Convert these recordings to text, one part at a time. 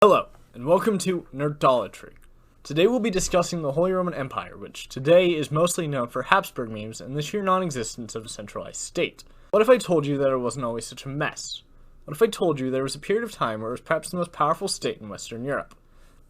Hello, and welcome to Nerddolatry. Today we'll be discussing the Holy Roman Empire, which today is mostly known for Habsburg memes and the sheer non-existence of a centralized state. What if I told you that it wasn't always such a mess? What if I told you there was a period of time where it was perhaps the most powerful state in Western Europe?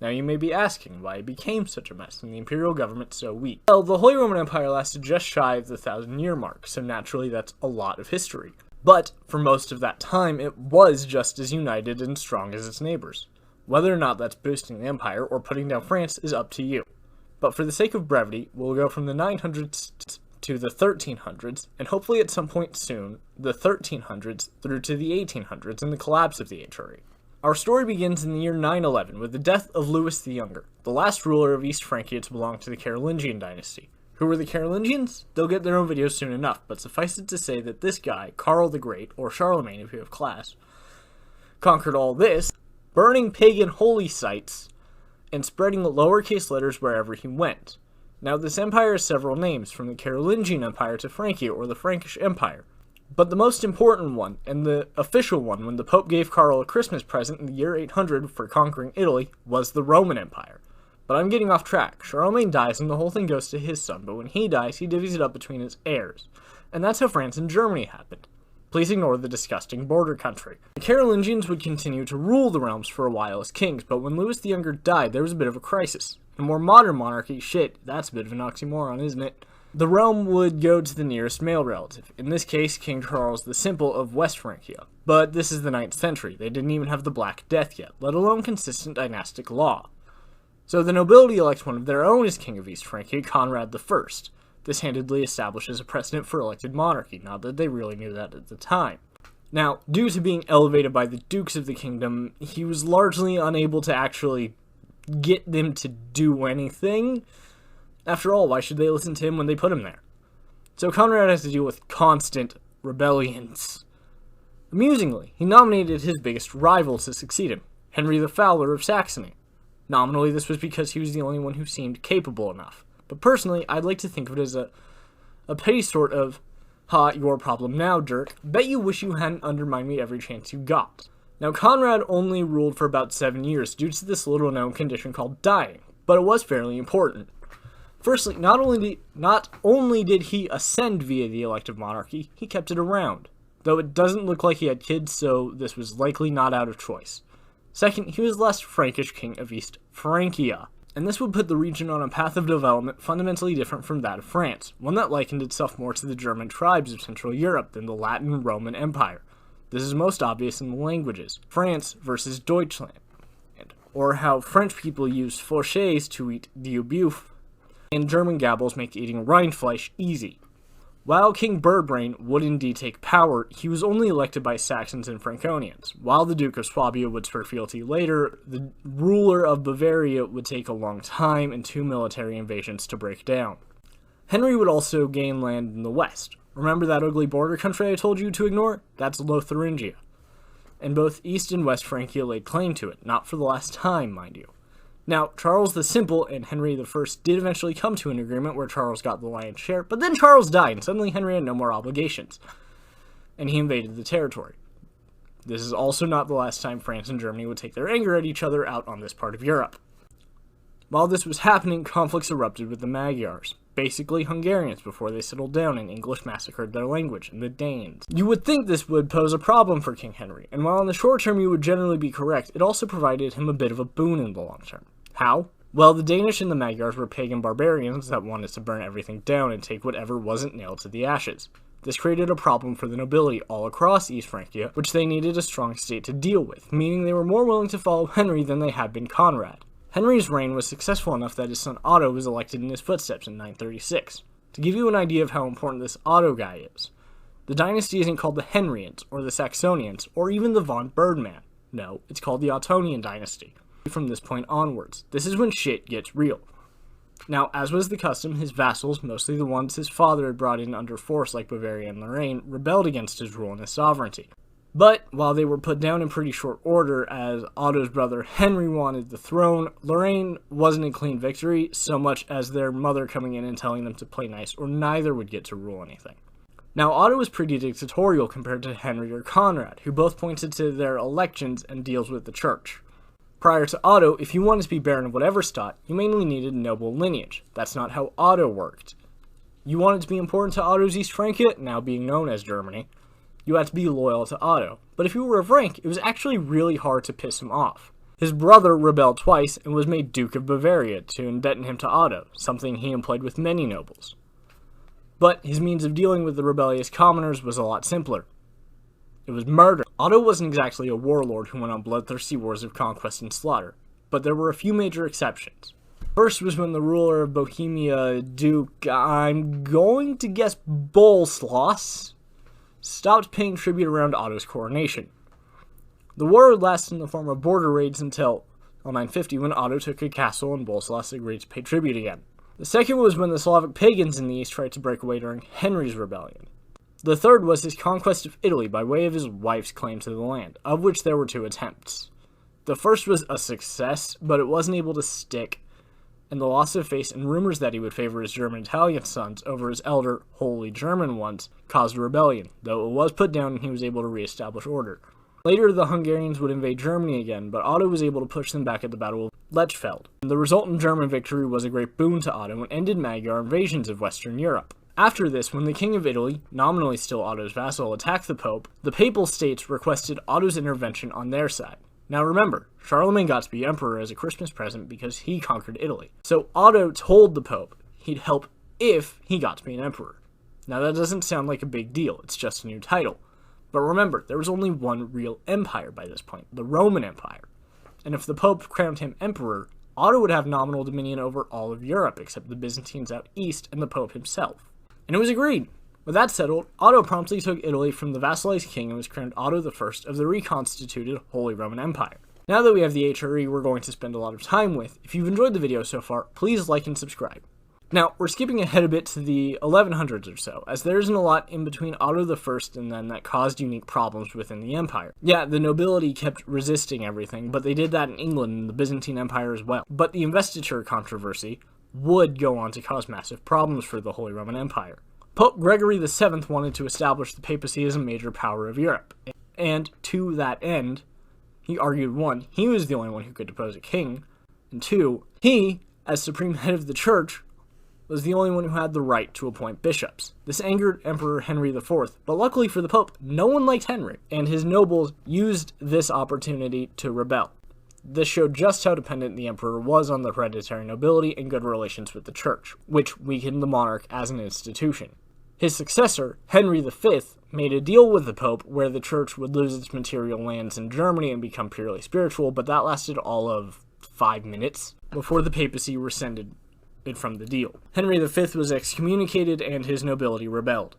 Now you may be asking why it became such a mess and the imperial government so weak. Well, the Holy Roman Empire lasted just shy of the 1,000-year mark, so naturally that's a lot of history. But for most of that time, it was just as united and strong as its neighbors. Whether or not that's boosting the empire or putting down France is up to you. But for the sake of brevity, we'll go from the 900s to the 1300s, and hopefully at some point soon, the 1300s through to the 1800s and the collapse of the HRE. Our story begins in the year 911 with the death of Louis the Younger, the last ruler of East Francia to belong to the Carolingian dynasty. Who were the Carolingians? They'll get their own videos soon enough, but suffice it to say that this guy, Karl the Great, or Charlemagne if you have class, conquered all this, burning pagan holy sites, and spreading lowercase letters wherever he went. Now, this empire has several names, from the Carolingian Empire to Francia, or the Frankish Empire. But the most important one, and the official one when the Pope gave Karl a Christmas present in the year 800 for conquering Italy, was the Roman Empire. But I'm getting off track. Charlemagne dies and the whole thing goes to his son, but when he dies, he divvies it up between his heirs. And that's how France and Germany happened. Please ignore the disgusting border country. The Carolingians would continue to rule the realms for a while as kings, but when Louis the Younger died, there was a bit of a crisis. In a more modern monarchy, that's a bit of an oxymoron, isn't it? The realm would go to the nearest male relative, in this case, King Charles the Simple of West Francia. But this is the 9th century, they didn't even have the Black Death yet, let alone consistent dynastic law. So the nobility elect one of their own as King of East Francia, Conrad I. This handedly establishes a precedent for elected monarchy, not that they really knew that at the time. Now, due to being elevated by the dukes of the kingdom, he was largely unable to actually get them to do anything. After all, why should they listen to him when they put him there? So Conrad has to deal with constant rebellions. Amusingly, he nominated his biggest rival to succeed him, Henry the Fowler of Saxony. Nominally, this was because he was the only one who seemed capable enough. But personally, I'd like to think of it as a petty sort of, ha, your problem now, jerk. Bet you wish you hadn't undermined me every chance you got. Now, Conrad only ruled for about 7 years due to this little-known condition called dying, but it was fairly important. Firstly, not only did he ascend via the elective monarchy, he kept it around, though it doesn't look like he had kids, so this was likely not out of choice. Second, he was last Frankish king of East Francia, and this would put the region on a path of development fundamentally different from that of France, one that likened itself more to the German tribes of Central Europe than the Latin Roman Empire. This is most obvious in the languages, France versus Deutschland, or how French people use fourchets to eat du boeuf, and German gabbles make eating Rindfleisch easy. While King Birdbrain would indeed take power, he was only elected by Saxons and Franconians. While the Duke of Swabia would swear fealty later, the ruler of Bavaria would take a long time and 2 military invasions to break down. Henry would also gain land in the west. Remember that ugly border country I told you to ignore? That's Lotharingia. And both East and West Francia laid claim to it, not for the last time, mind you. Now, Charles the Simple and Henry I did eventually come to an agreement where Charles got the lion's share, but then Charles died, and suddenly Henry had no more obligations, and he invaded the territory. This is also not the last time France and Germany would take their anger at each other out on this part of Europe. While this was happening, conflicts erupted with the Magyars, basically Hungarians before they settled down and English massacred their language, and the Danes. You would think this would pose a problem for King Henry, and while in the short term you would generally be correct, it also provided him a bit of a boon in the long term. How? Well, the Danish and the Magyars were pagan barbarians that wanted to burn everything down and take whatever wasn't nailed to the ashes. This created a problem for the nobility all across East Francia, which they needed a strong state to deal with, meaning they were more willing to follow Henry than they had been Conrad. Henry's reign was successful enough that his son Otto was elected in his footsteps in 936. To give you an idea of how important this Otto guy is, the dynasty isn't called the Henrians, or the Saxonians, or even the von Birdman. No, it's called the Ottonian dynasty. From this point onwards, this is when shit gets real. Now, as was the custom, his vassals, mostly the ones his father had brought in under force like Bavaria and Lorraine, rebelled against his rule and his sovereignty. But, while they were put down in pretty short order, as Otto's brother Henry wanted the throne, Lorraine wasn't a clean victory, so much as their mother coming in and telling them to play nice, or neither would get to rule anything. Now, Otto was pretty dictatorial compared to Henry or Conrad, who both pointed to their elections and deals with the church. Prior to Otto, if you wanted to be baron of whatever state, you mainly needed noble lineage. That's not how Otto worked. You wanted to be important to Otto's East Francia, now being known as Germany, you had to be loyal to Otto. But if you were of rank, it was actually really hard to piss him off. His brother rebelled twice and was made Duke of Bavaria to indent him to Otto, something he employed with many nobles. But his means of dealing with the rebellious commoners was a lot simpler. It was murder. Otto wasn't exactly a warlord who went on bloodthirsty wars of conquest and slaughter, but there were a few major exceptions. First was when the ruler of Bohemia, Duke, I'm going to guess Boleslas, stopped paying tribute around Otto's coronation. The war would last in the form of border raids until 950, when Otto took a castle and Boleslas agreed to pay tribute again. The second was when the Slavic pagans in the east tried to break away during Henry's rebellion. The third was his conquest of Italy by way of his wife's claim to the land, of which there were 2 attempts. The first was a success, but it wasn't able to stick, and the loss of face and rumors that he would favor his German-Italian sons over his elder, wholly German ones caused a rebellion, though it was put down and he was able to re-establish order. Later, the Hungarians would invade Germany again, but Otto was able to push them back at the Battle of Lechfeld. The resultant German victory was a great boon to Otto and ended Magyar invasions of Western Europe. After this, when the King of Italy, nominally still Otto's vassal, attacked the Pope, the Papal States requested Otto's intervention on their side. Now remember, Charlemagne got to be emperor as a Christmas present because he conquered Italy. So Otto told the Pope he'd help if he got to be an emperor. Now that doesn't sound like a big deal, it's just a new title. But remember, there was only one real empire by this point, the Roman Empire. And if the Pope crowned him emperor, Otto would have nominal dominion over all of Europe except the Byzantines out east and the Pope himself. And it was agreed. With that settled, Otto promptly took Italy from the vassalized king and was crowned Otto I of the reconstituted Holy Roman Empire. Now that we have the HRE we're going to spend a lot of time with, if you've enjoyed the video so far, please like and subscribe. Now, we're skipping ahead a bit to the 1100s or so, as there isn't a lot in between Otto I and then that caused unique problems within the empire. Yeah, the nobility kept resisting everything, but they did that in England and the Byzantine Empire as well. But the investiture controversy would go on to cause massive problems for the Holy Roman Empire. Pope Gregory VII wanted to establish the papacy as a major power of Europe, and to that end, he argued 1, he was the only one who could depose a king, and 2, he, as supreme head of the church, was the only one who had the right to appoint bishops. This angered Emperor Henry IV, but luckily for the Pope, no one liked Henry, and his nobles used this opportunity to rebel. This showed just how dependent the emperor was on the hereditary nobility and good relations with the church, which weakened the monarch as an institution. His successor, Henry V, made a deal with the Pope where the church would lose its material lands in Germany and become purely spiritual, but that lasted all of 5 minutes before the papacy rescinded it from the deal. Henry V was excommunicated and his nobility rebelled.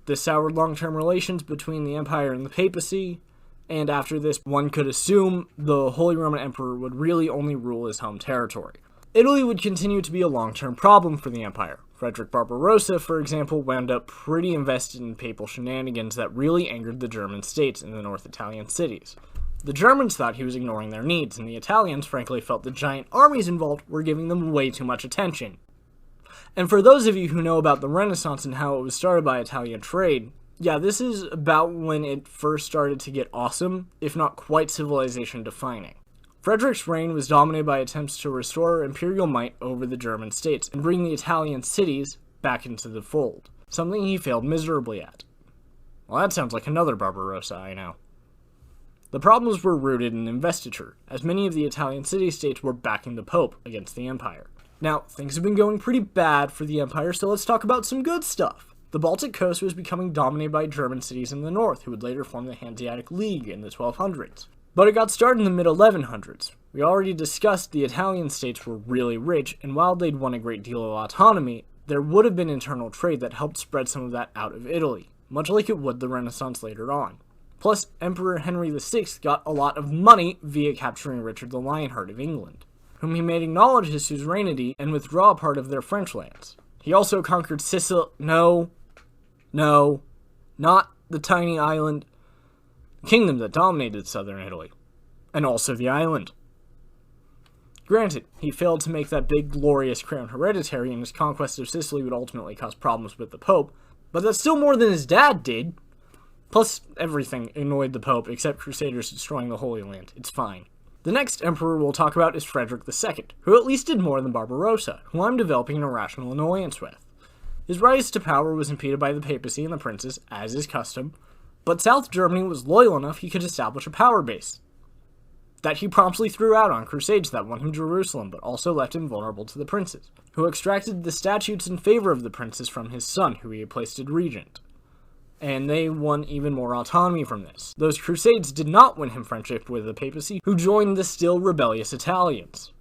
This soured long-term relations between the empire and the papacy, and after this, one could assume the Holy Roman Emperor would really only rule his home territory. Italy would continue to be a long-term problem for the empire. Frederick Barbarossa, for example, wound up pretty invested in papal shenanigans that really angered the German states in the North Italian cities. The Germans thought he was ignoring their needs, and the Italians frankly felt the giant armies involved were giving them way too much attention. And for those of you who know about the Renaissance and how it was started by Italian trade, yeah, this is about when it first started to get awesome, if not quite civilization defining. Frederick's reign was dominated by attempts to restore imperial might over the German states and bring the Italian cities back into the fold, something he failed miserably at. Well, that sounds like another Barbarossa I know. The problems were rooted in investiture, as many of the Italian city-states were backing the Pope against the empire. Now, things have been going pretty bad for the empire, so let's talk about some good stuff. The Baltic coast was becoming dominated by German cities in the north, who would later form the Hanseatic League in the 1200s. But it got started in the mid-1100s. We already discussed the Italian states were really rich, and while they'd won a great deal of autonomy, there would have been internal trade that helped spread some of that out of Italy, much like it would the Renaissance later on. Plus, Emperor Henry VI got a lot of money via capturing Richard the Lionheart of England, whom he made acknowledge his suzerainty and withdraw part of their French lands. He also conquered Sicily. No, not the tiny island. Kingdom that dominated southern Italy, and also the island. Granted, he failed to make that big glorious crown hereditary, and his conquest of Sicily would ultimately cause problems with the Pope, but that's still more than his dad did. Plus, everything annoyed the Pope except Crusaders destroying the Holy Land. It's fine. The next emperor we'll talk about is Frederick II, who at least did more than Barbarossa, who I'm developing an irrational annoyance with. His rise to power was impeded by the papacy and the princes, as is custom, but South Germany was loyal enough he could establish a power base that he promptly threw out on crusades that won him Jerusalem, but also left him vulnerable to the princes, who extracted the statutes in favor of the princes from his son, who he had placed as regent. And they won even more autonomy from this. Those crusades did not win him friendship with the papacy, who joined the still rebellious Italians.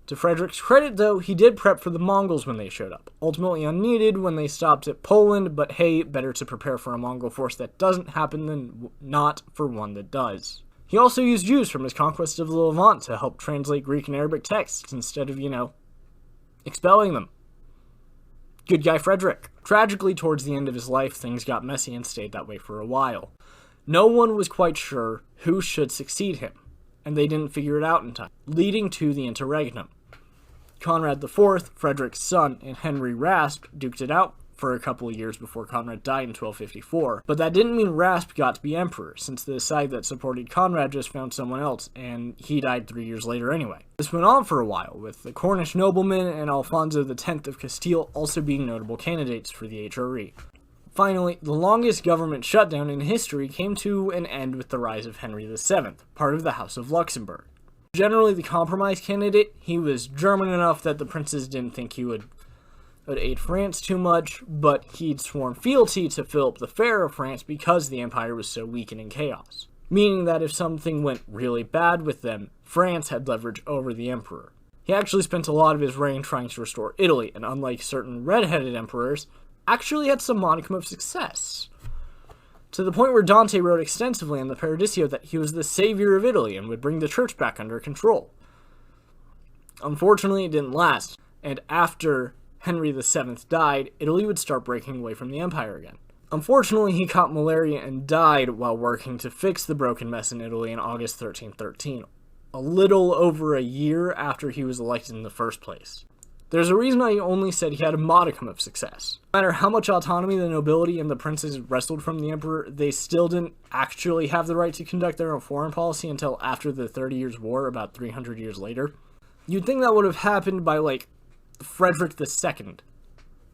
To Frederick's credit, though, he did prep for the Mongols when they showed up, ultimately unneeded when they stopped at Poland, but hey, better to prepare for a Mongol force that doesn't happen than not for one that does. He also used Jews from his conquest of the Levant to help translate Greek and Arabic texts instead of, expelling them. Good guy Frederick. Tragically, towards the end of his life, things got messy and stayed that way for a while. No one was quite sure who should succeed him, and they didn't figure it out in time, leading to the Interregnum. Conrad IV, Frederick's son, and Henry Rasp duked it out for a couple of years before Conrad died in 1254, but that didn't mean Rasp got to be emperor, since the side that supported Conrad just found someone else, and he died 3 years later anyway. This went on for a while, with the Cornish nobleman and Alfonso X of Castile also being notable candidates for the HRE. Finally, the longest government shutdown in history came to an end with the rise of Henry VII, part of the House of Luxembourg. Generally the compromise candidate, he was German enough that the princes didn't think he would aid France too much, but he'd sworn fealty to Philip the Fair of France because the empire was so weak and in chaos. Meaning that if something went really bad with them, France had leverage over the emperor. He actually spent a lot of his reign trying to restore Italy, and unlike certain red-headed emperors, actually had some modicum of success. To the point where Dante wrote extensively in the Paradiso that he was the savior of Italy and would bring the church back under control. Unfortunately, it didn't last, and after Henry VII died, Italy would start breaking away from the empire again. Unfortunately, he caught malaria and died while working to fix the broken mess in Italy in August 1313, a little over a year after he was elected in the first place. There's a reason I only said he had a modicum of success. No matter how much autonomy the nobility and the princes wrestled from the emperor, they still didn't actually have the right to conduct their own foreign policy until after the 30 Years' War, about 300 years later. You'd think that would have happened by, Frederick II.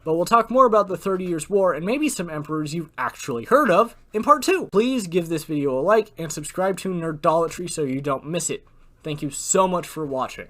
But we'll talk more about the 30 Years' War and maybe some emperors you've actually heard of in part 2. Please give this video a like and subscribe to Nerddolatry so you don't miss it. Thank you so much for watching.